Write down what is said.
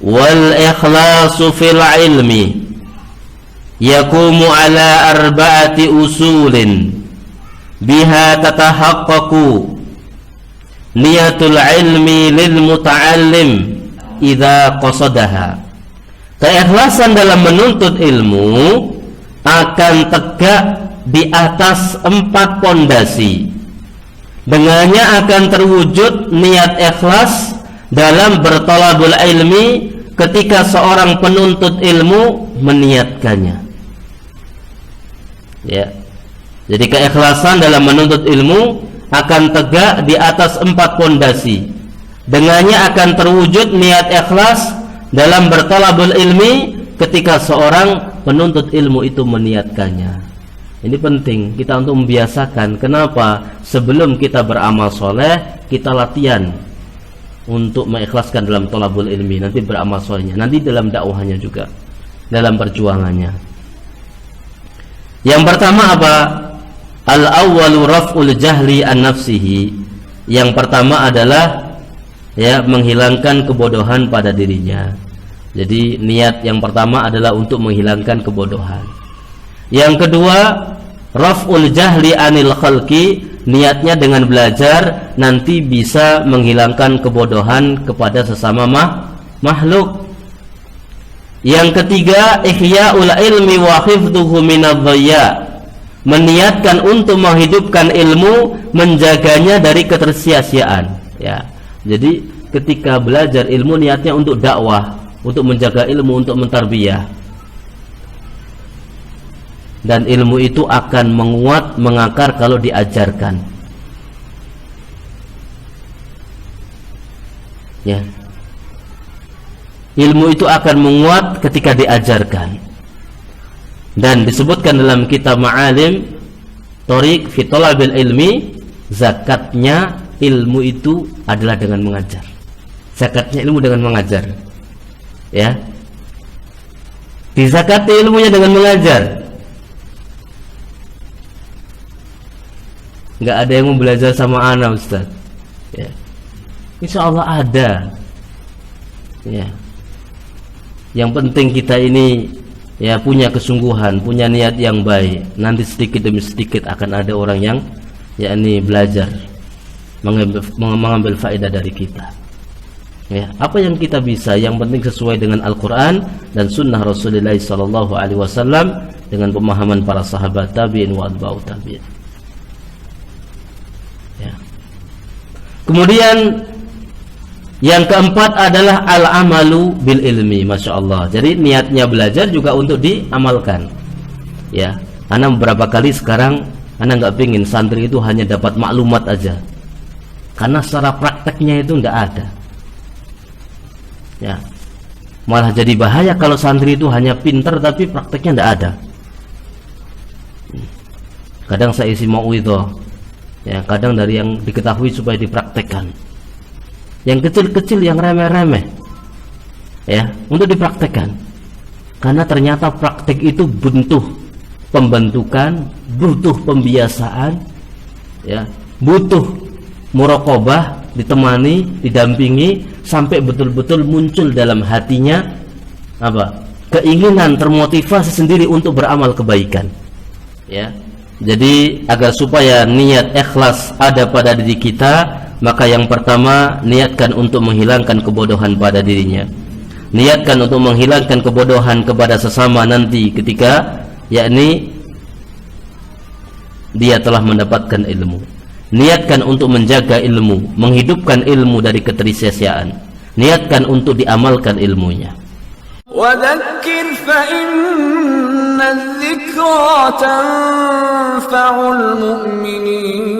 wal ikhlasu fil ilmi yakumu ala arba'ati usulin biha tatahaqqaqu niyatul ilmi lil muta'allim idza qasadaha. Keikhlasan dalam menuntut ilmu akan tegak di atas 4 pondasi. Dengannya akan terwujud niat ikhlas dalam bertolabul ilmi ketika seorang penuntut ilmu meniatkannya. Ya. Jadi keikhlasan dalam menuntut ilmu akan tegak di atas 4 pondasi. Dengannya akan terwujud niat ikhlas dalam bertolabul ilmi ketika seorang penuntut ilmu itu meniatkannya. Ini penting kita untuk membiasakan. Kenapa? Sebelum kita beramal soleh, kita latihan untuk mengikhlaskan dalam tolabul ilmi. Nanti beramal solehnya, nanti dalam dakwahnya juga, dalam perjuangannya. Yang pertama apa? Al-awwalu raf'ul jahli an nafsihi. Yang pertama adalah ya, menghilangkan kebodohan pada dirinya. Jadi niat yang pertama adalah untuk menghilangkan kebodohan. Yang kedua, raf'ul jahli anil khalqi, niatnya dengan belajar nanti bisa menghilangkan kebodohan kepada sesama makhluk. Yang ketiga, ihya'ul ilmi wa hifdhuhu minadh-dhayya, meniatkan untuk menghidupkan ilmu, menjaganya dari ketersia-siaan. Ya. Jadi ketika belajar ilmu niatnya untuk dakwah, untuk menjaga ilmu, untuk mentarbiyah. Dan ilmu itu akan menguat, mengakar kalau diajarkan. Ya. Ilmu itu akan menguat ketika diajarkan. Dan disebutkan dalam kitab Ma'alim Thoriq fi Thalabil Ilmi, zakatnya ilmu itu adalah dengan mengajar. Zakatnya ilmu dengan mengajar. Ya. Dizakati ilmunya dengan mengajar. Nggak ada yang mau belajar sama anak, Ustaz. Ya. Insya Allah ada. Ya. Yang penting kita ini ya punya kesungguhan, punya niat yang baik. Nanti sedikit demi sedikit akan ada orang yang yakni belajar, mengambil faedah dari kita. Ya, apa yang kita bisa, yang penting sesuai dengan Al-Quran dan Sunnah Rasulullah SAW dengan pemahaman para sahabat tabi'in wa atba'ut tabi'in. Ya. Kemudian yang keempat adalah al-amalu bil ilmi, masya Allah. Jadi niatnya belajar juga untuk diamalkan. Ya, ana beberapa kali sekarang ana nggak pingin santri itu hanya dapat maklumat aja, karena secara prakteknya itu nggak ada. Ya, malah jadi bahaya kalau santri itu hanya pintar tapi prakteknya nggak ada. Kadang saya isi mauidhah, ya, kadang dari yang diketahui supaya dipraktekkan. Yang kecil-kecil, yang remeh-remeh, ya, untuk dipraktekkan. Karena ternyata praktek itu butuh pembentukan, butuh pembiasaan, ya, butuh muraqabah, ditemani, didampingi sampai betul-betul muncul dalam hatinya apa? Keinginan, termotivasi sendiri untuk beramal kebaikan. Ya. Jadi agar supaya niat ikhlas ada pada diri kita, maka yang pertama niatkan untuk menghilangkan kebodohan pada dirinya. Niatkan untuk menghilangkan kebodohan kepada sesama nanti ketika yakni dia telah mendapatkan ilmu. Niatkan untuk menjaga ilmu, menghidupkan ilmu dari ketersia-siaan. Niatkan untuk diamalkan ilmunya. وذكر فإن الذكرى تنفع المؤمنين